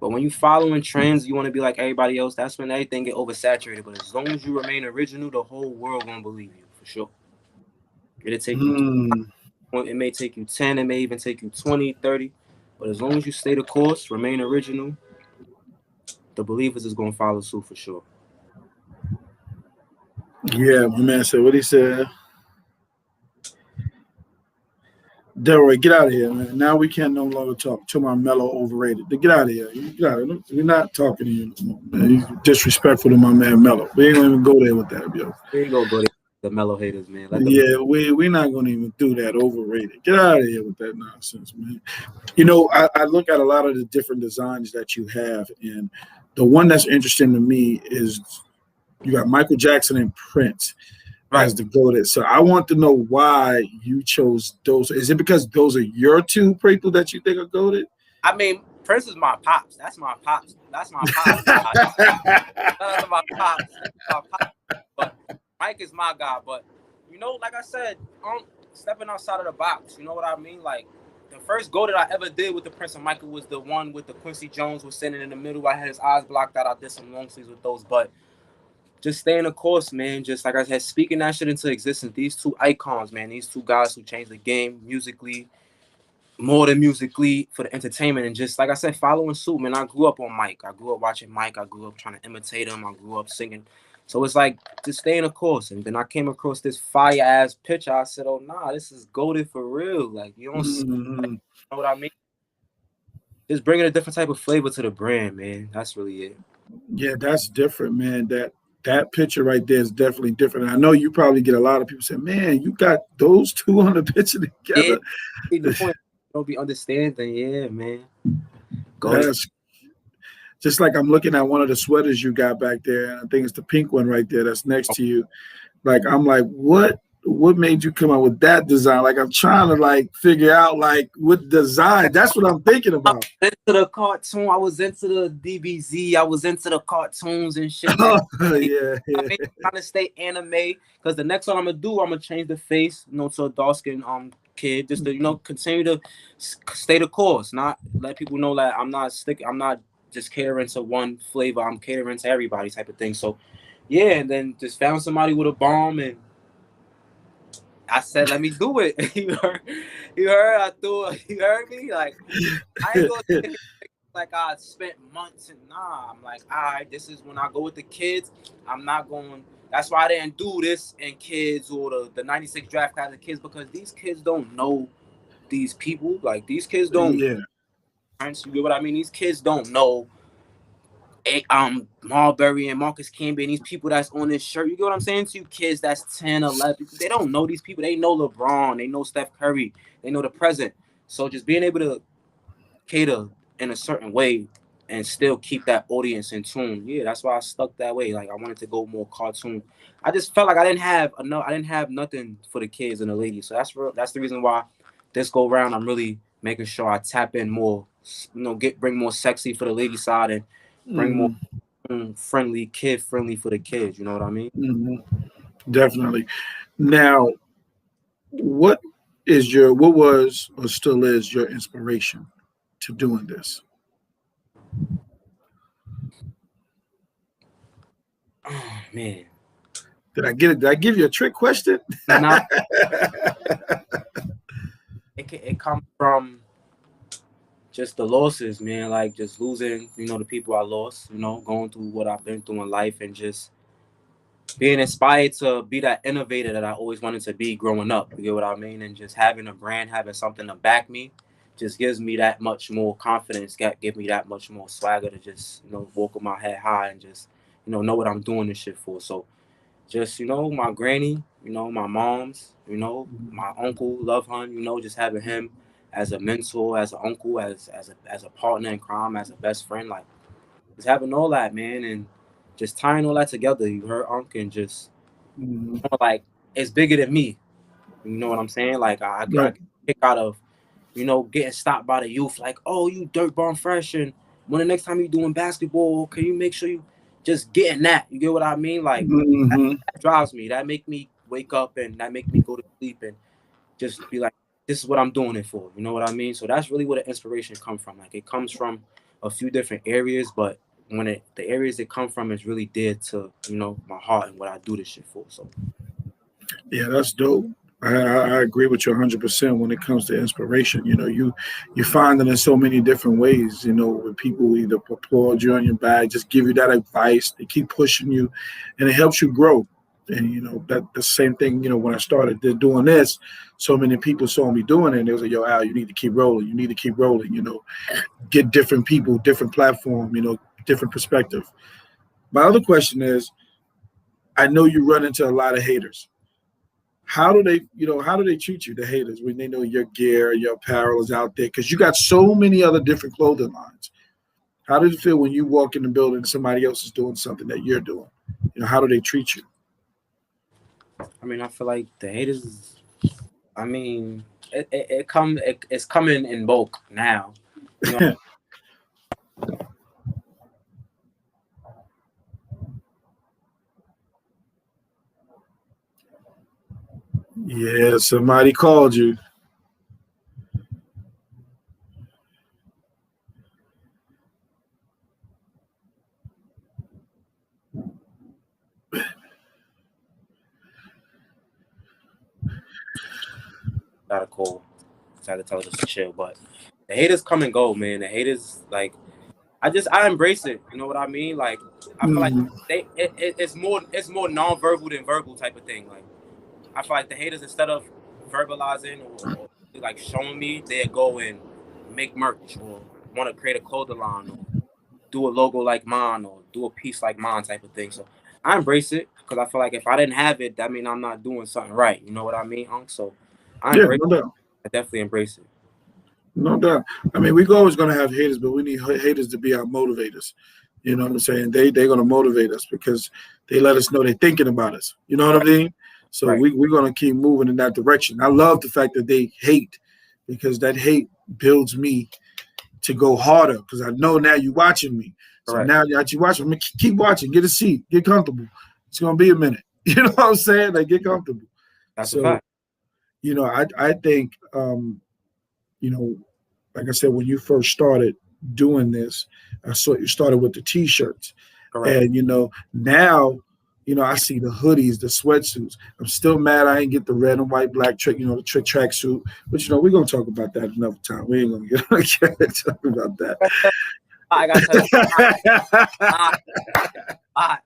But when you following trends, you want to be like everybody else. That's when everything get oversaturated. But as long as you remain original, the whole world gonna believe you for sure. It'll take you. Mm. It may take you 10. It may even take you 20, 30. But as long as you stay the course, remain original, the believers is gonna follow suit for sure. Yeah, my man said what he said. Delroy, get out of here, man. Now we can no longer talk to my mellow overrated. Get out of here. Get out of here. We're not talking to you no more, man. He's disrespectful to my man Mello. We ain't gonna even go there with that, yo. We ain't gonna go there. The mellow haters, man. Let them. Yeah, we're not gonna even do that. Overrated. Get out of here with that nonsense, man. You know, I look at a lot of the different designs that you have, and the one that's interesting to me is you got Michael Jackson and Prince as Right. the goated. So I want to know why you chose those. Is it because those are your two people that you think are goated? I mean, Prince is my pops. That's my pops. That's my pops. That's my pops. That's my pops. But Mike is my guy. But like I said, stepping outside of the box. You know what I mean? Like the first goal that I ever did with the Prince and Michael was the one with the Quincy Jones was sitting in the middle. I had his eyes blocked out. I did some long sleeves with those, but just staying the course, man. Just like I said, speaking that shit into existence. These two icons, man. These two guys who changed the game musically, more than musically for the entertainment, and just like I said, following suit, man. I grew up on Mike. I grew up watching Mike. I grew up trying to imitate him. I grew up singing. So it's like just staying the course. And then I came across this fire ass picture. I said, "Oh nah, this is goated for real." Like you don't see, like, Mhm. you know what I mean? Just bringing a different type of flavor to the brand, man. That's really it. Yeah, that's different, man. That picture right there is definitely different. And I know you probably get a lot of people saying, "Man, you got those two on the picture Yeah, together." see the point. Don't be understanding, yeah, man. Goated. That's just like I'm looking at one of the sweaters you got back there, and I think it's the pink one right there that's next to you. Like I'm like, what made you come up with that design? Like I'm trying to like figure out like what design. That's what I'm thinking I was about. into the cartoon. I was into the DBZ. I was into the cartoons and shit, man. Yeah, I yeah. mean, trying to stay anime because the next one I'm gonna do, I'm gonna change the face, to a dark skin kid, just to continue to stay the course, not let people know that I'm not just catering to one flavor. I'm catering to everybody type of thing. So, yeah, and then just found somebody with a bomb and I said, let me do it. You heard, I threw it. You heard me? Like, I ain't gonna sit here like I spent months and nah. I'm like, all right, this is when I go with the kids. I'm not going. That's why I didn't do this in kids or the 96 draft class of kids because these kids don't know these people. Like, these kids don't, Yeah. you get what I mean? These kids don't know Marbury and Marcus Camby and these people that's on this shirt. You get what I'm saying to you? Kids that's 10, 11. They don't know these people. They know LeBron. They know Steph Curry. They know the present. So just being able to cater in a certain way and still keep that audience in tune. Yeah, that's why I stuck that way. Like I wanted to go more cartoon. I just felt like I didn't have enough. I didn't have nothing for the kids and the ladies. So that's real. That's the reason why this go round. I'm really making sure I tap in more. Bring more sexy for the lady side and bring more Mm, friendly, kid friendly for the kids. You know what I mean? mhm. Definitely. Now, what what was or still is your inspiration to doing this? Oh man, Did I get it? Did I give you a trick question? now it comes from just the losses, man. Like just losing, the people I lost. Going through what I've been through in life, and just being inspired to be that innovator that I always wanted to be growing up. You get what I mean? And just having a brand, having something to back me, just gives me that much more confidence. Give me that much more swagger to just walk with my head high and just know what I'm doing this shit for. So just my granny, my mom's, my uncle, love hun, just having him as a mentor, as an uncle, as a partner in crime, as a best friend, like just having all that, man, and just tying all that together. You heard Unc, and just Mhm. like it's bigger than me. You know what I'm saying? Like I Right. get kick out of getting stopped by the youth, like, oh, you dirt bomb fresh, and when the next time you doing basketball, can you make sure you just getting that? You get what I mean? Like Hmm. that drives me. That make me wake up and that make me go to sleep and just be like, this is what I'm doing it for. You know what I mean? So that's really where the inspiration comes from. Like it comes from a few different areas, but when the areas it come from is really dear to, you know, my heart and what I do this shit for. So Yeah, that's dope. I agree with you 100% when it comes to inspiration. You know, you find it in so many different ways. You know, when people either applaud you on your back, just give you that advice, they keep pushing you, and it helps you grow. And you know that the same thing. You know, when I started doing this, so many people saw me doing it, and they was like, "Yo, Al, you need to keep rolling. You need to keep rolling. You know, get different people, different platform. You know, different perspective." My other question is, I know you run into a lot of haters. How do they treat you, the haters, when they know your gear, your apparel is out there? Because you got so many other different clothing lines. How does it feel when you walk in the building and somebody else is doing something that you're doing? You know, how do they treat you? I mean, I feel like the haters. I mean, it's coming in bulk now. You know, Yeah, somebody called you. got a call. So I had to tell her just to chill. But the haters come and go, man. The haters, like, I embrace it. You know what I mean? Like, I feel like Mm, it's more non-verbal than verbal type of thing. Like, I feel like the haters, instead of verbalizing or like showing me, they go and make merch or want to create a clothing line or do a logo like mine or do a piece like mine type of thing. So I embrace it because I feel like if I didn't have it, that means I'm not doing something right. You know what I mean, Unc? So I yeah, embrace no doubt. I definitely embrace it. No doubt. I mean, we're always going to have haters, but we need haters to be our motivators. You know what I'm saying? They're going to motivate us because they let us know they're thinking about us. You know what I Right, mean? So right, we're going to keep moving in that direction. I love the fact that they hate because that hate builds me to go harder because I know now you're watching me. So correct. now that you watching me, keep watching, get a seat, get comfortable. It's going to be a minute. You know what I'm saying? Like, get comfortable. That's a So, fact. I think, you know, like I said, when you first started doing this, I saw you started with the t-shirts. Correct. And now, I see the hoodies, the sweatsuits. I'm still mad I ain't get the red and white black trick, the trick tracksuit. But we're gonna talk about that another time. We ain't gonna get talk about that. I gotta tell you, I, man.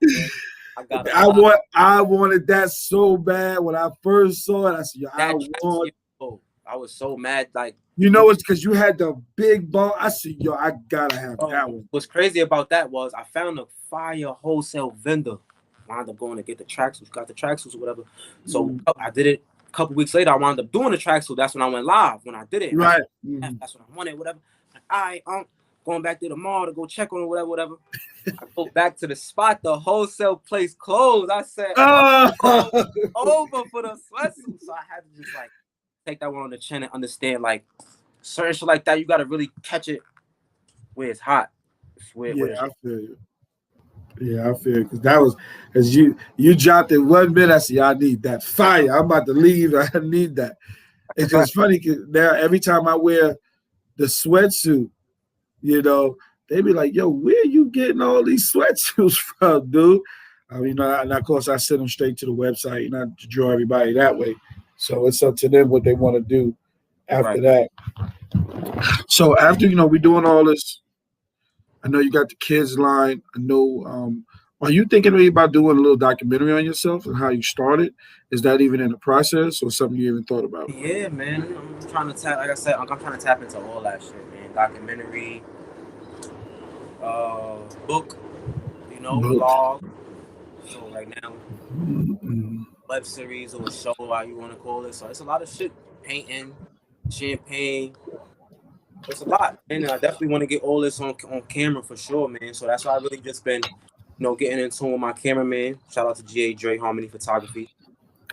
I got a lot. I wanted that so bad when I first saw it. I said, yo, I That want. yo, I was so mad. Like, It's because you had the big ball. I said, yo, I gotta have that one. what's crazy about that was I found a fire wholesale vendor. Wound up going to get the tracksuits, got the tracksuits or whatever. So Mm, I did it a couple weeks later. I wound up doing the tracksuit. That's when I went live. When I did it, right. Mhm. that's what I wanted. Whatever. Like, all right, going back to the mall to go check on it, whatever. I go back to the spot. The wholesale place closed. I said, Oh, oh, over for the sweatsuit. So I had to just like take that one on the chin and understand like certain shit like that. You got to really catch it where it's hot. It's yeah, where it's I feel you. Yeah, I feel you. Because that was, because you dropped it 1 minute. I said, I need that fire. I'm about to leave. I need that. It's just funny because now every time I wear the sweatsuit, you know, they be like, yo, where you getting all these sweatsuits from, dude? And of course, I send them straight to the website and I draw everybody that way. So it's up to them what they want to do after right. that. So after, we doing all this, I know you got the kids line. I know, are you thinking maybe about doing a little documentary on yourself and how you started? Is that even in the process or something you even thought about? Yeah, man. I'm trying to tap. Like I said, I'm trying to tap into all that shit, man. Documentary, book, Book. vlog. So right now, Mm-mm. web series or show, how you want to call it. So it's a lot of shit. Painting, champagne. It's a lot, and I definitely want to get all this on camera for sure, man. So that's why I really just been, getting in tune with my cameraman. Shout out to GA Dre Harmony Photography,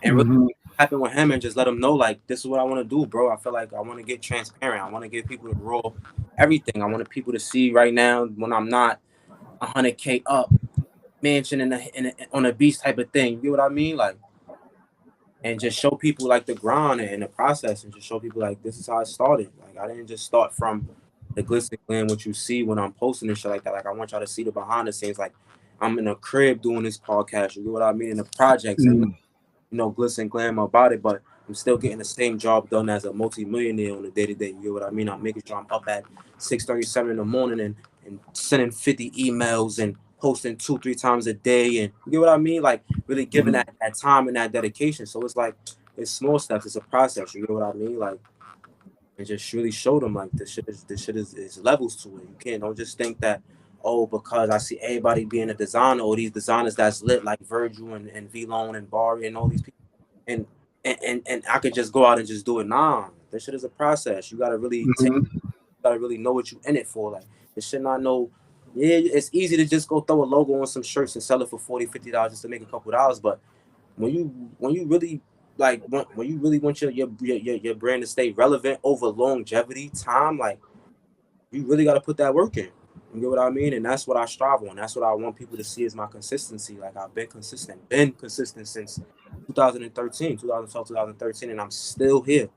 and really Mm-hmm. happen with him and just let him know like this is what I want to do, bro. I feel like I want to get transparent. I want to give people the raw everything. I want people to see right now when I'm not 100K up mansion on a beach type of thing. You know what I mean? Like, and just show people like the grind and the process, and just show people like this is how I started. Like I didn't just start from the glitz and glam what you see when I'm posting and shit like that. Like I want y'all to see the behind the scenes. Like I'm in a crib doing this podcast. You get what I mean? In the projects, ain't no, glitz and glam about it, but I'm still getting the same job done as a multi-millionaire on a day-to-day. You get what I mean? I'm making sure I'm up at 6:37 in the morning and sending 50 emails and posting 2-3 times a day, and you get what I mean? Like really giving that time and that dedication. So it's like it's small steps. It's a process. You get what I mean? Like and just really show them like this shit is levels to it. You can't don't just think that because I see everybody being a designer or these designers that's lit like Virgil and V-Lone and Barry and all these people and I could just go out and just do it. Nah, this shit is a process. You gotta really gotta really know what you in it for. Like this shit not no it's easy to just go throw a logo on some shirts and sell it for $40-$50 just to make a couple dollars. But when you really like when you really want your brand to stay relevant over longevity time, like you really got to put that work in. You get what I mean? And that's what I strive on. That's what I want people to see as my consistency. Like I've been consistent since 2013, 2012, 2013, and I'm still here.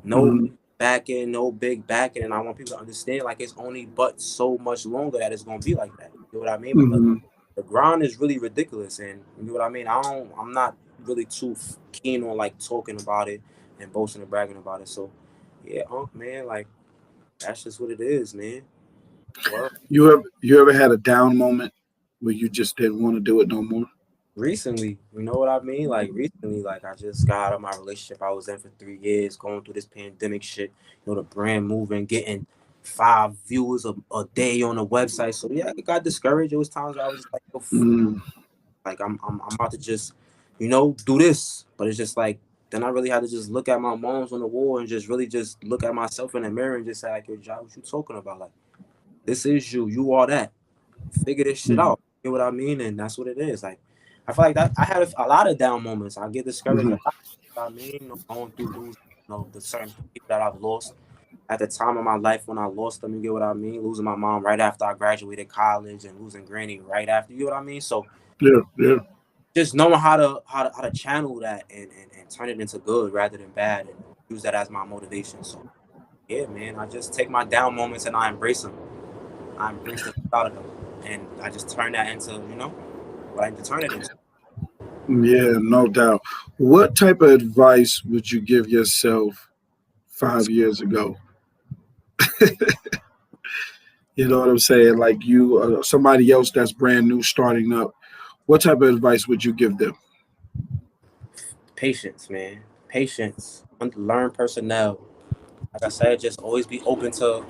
No backing, no big backing, and I want people to understand like it's only but so much longer that it's gonna be like that. You know what I mean? Because the grind is really ridiculous, and you know what I mean. I'm not really too keen on like talking about it and boasting and bragging about it. So, yeah, man, like that's just what it is, man. Well, You ever had a down moment where you just didn't want to do it no more? recently, you know what I mean? Like recently, like I just got out of my relationship I was in for 3 years, going through this pandemic shit. You know, the brand moving, getting 5 viewers a day on the website. So yeah, it got discouraged. It was times where I was just like, like I'm about to just, do this. But it's just like then I really had to just look at my moms on the wall and just really just look at myself in the mirror and just say like, yo, Job, what you talking about? Like, this is you. You are that. Figure this shit out. You know what I mean? And that's what it is. Like, I feel like that I had a lot of down moments. I get discouraged a lot. You know what I mean? Going through losing, the certain people that I've lost at the time of my life when I lost them. You get what I mean? Losing my mom right after I graduated college and losing Granny right after. You get what I mean? So Yeah. just knowing how to channel that and turn it into good rather than bad and use that as my motivation. So yeah, man, I just take my down moments and I embrace them. I embrace the out of them, and I just turn that into what I need to turn it into. Yeah, no doubt. What type of advice would you give yourself 5 years ago? You know what I'm saying? Like you, somebody else that's brand new starting up. What type of advice would you give them? Patience, man. Patience. Learn personnel. Like I said, just always be open to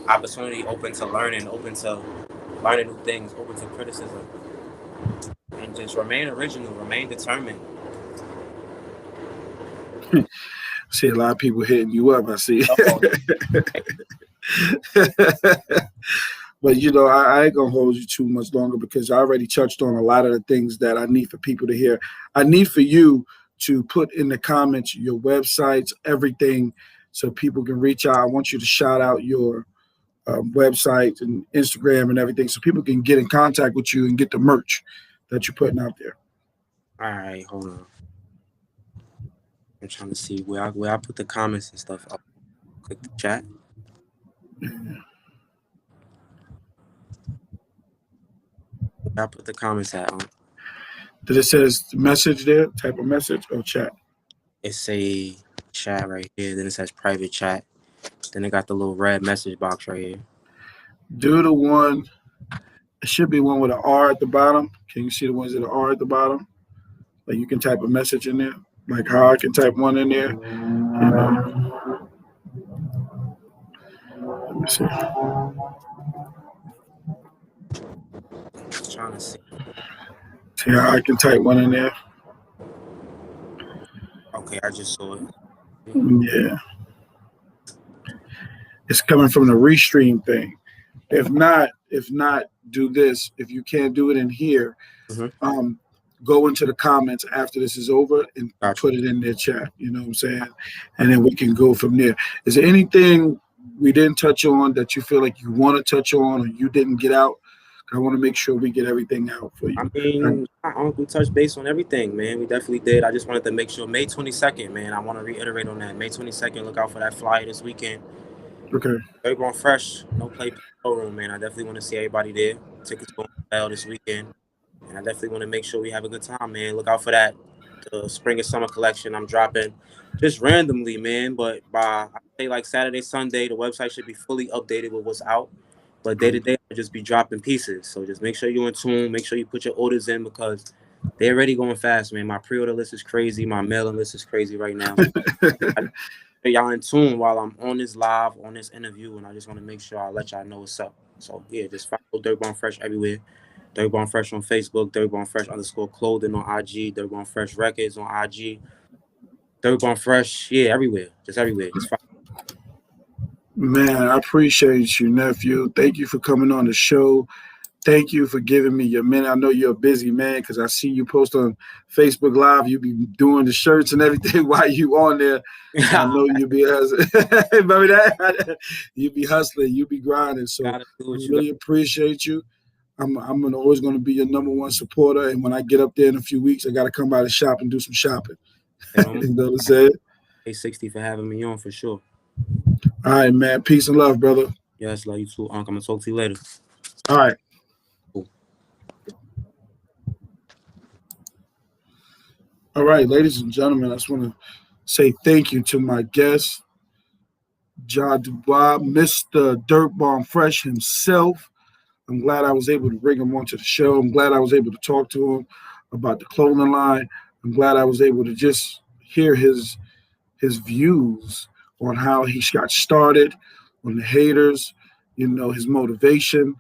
opportunity, open to learning, open to learning new things, open to criticism, and just remain original, remain determined. I see a lot of people hitting you up. I see. Oh, But I ain't gonna hold you too much longer because I already touched on a lot of the things that I need for people to hear. I need for you to put in the comments your websites, everything, so people can reach out. I want you to shout out your website and Instagram and everything, so people can get in contact with you and get the merch that you're putting out there. all right, hold on. I'm trying to see where I put the comments and stuff. I'll click the chat. Where I put the comments at. Did it says message there? Type of message or chat? It's a chat right here. Then it says private chat. Then it got the little red message box right here. Do the one. It should be one with an R at the bottom. Can you see the ones that are R at the bottom? Like you can type a message in there. Like how I can type one in there. Let me see. Just trying to see. See how I can type one in there. Okay, I just saw it. Yeah. It's coming from the restream thing. If not, do this. If you can't do it in here, go into the comments after this is over and put it in their chat. You know what I'm saying? And then we can go from there. Is there anything we didn't touch on that you feel like you want to touch on or you didn't get out? I want to make sure we get everything out for you. I mean, we touched base on everything, man. We definitely did. I just wanted to make sure May 22nd, man. I want to reiterate on that. May 22nd, look out for that flyer this weekend. Okay. Dirk on Fresh, no play showroom, man. I definitely want to see everybody there. Tickets going to sell this weekend, and I definitely want to make sure we have a good time, man. Look out for that. The spring and summer collection I'm dropping just randomly, man. But by I say like Saturday, Sunday, the website should be fully updated with what's out. But day to day, I'll just be dropping pieces. So just make sure you're in tune. Make sure you put your orders in because they're already going fast, man. My pre-order list is crazy. My mailing list is crazy right now. Y'all in tune while I'm on this live, on this interview, and I just want to make sure I let y'all know what's up. So yeah, just follow Dirk Bomb Fresh everywhere. Dirk Bomb Fresh on Facebook, Dirk Bomb Fresh _ clothing on IG, Dirk Bomb Fresh Records on IG, Dirk Bomb Fresh, yeah, everywhere. Just everywhere. Just follow. Man, I appreciate you, nephew. Thank you for coming on the show. Thank you for giving me your minute. I know you're a busy man because I see you post on Facebook Live. You be doing the shirts and everything while you on there. So I know you be hustling. Remember that? You be hustling. You be grinding. So Gotta do I what you really appreciate you. I'm always going to be your #1 supporter. And when I get up there in a few weeks, I got to come by the shop and do some shopping. got. You know what I'm saying? A60 for having me on for sure. All right, man. Peace and love, brother. Yes, love you too, Unc. I'm gonna talk to you later. All right. Cool. All right, ladies and gentlemen, I just want to say thank you to my guest, John Dubois, Mr. Dirk Bomb Fresh himself. I'm glad I was able to bring him onto the show. I'm glad I was able to talk to him about the clothing line. I'm glad I was able to just hear his views on how he got started, on the haters, his motivation.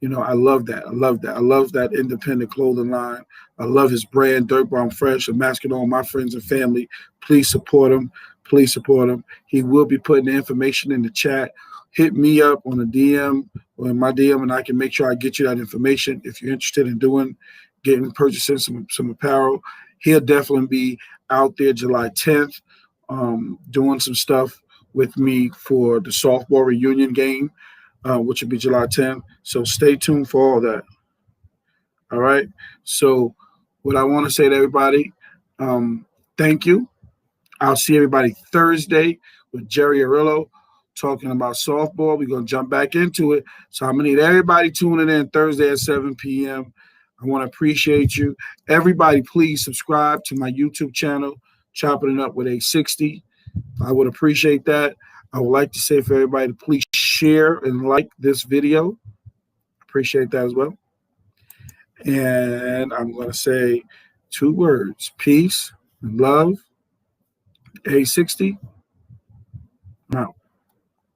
I love that. I love that. I love that independent clothing line. I love his brand, Dirk Bomb Fresh. I'm asking all my friends and family, please support him. Please support him. He will be putting the information in the chat. Hit me up on a DM or in my DM, and I can make sure I get you that information if you're interested in purchasing some apparel. He'll definitely be out there July 10th, doing some stuff with me for the softball reunion game, which will be July 10th. So stay tuned for all that. All right. So what I want to say to everybody, thank you. I'll see everybody Thursday with Jerry Arillo talking about softball. We're going to jump back into it. So I'm going to need everybody tuning in Thursday at 7 p.m. I want to appreciate you. Everybody, please subscribe to my YouTube channel, Chopping It Up with A60. I would appreciate that. I would like to say for everybody to please share and like this video. Appreciate that as well. And I'm going to say 2 words: peace and love. A60 out.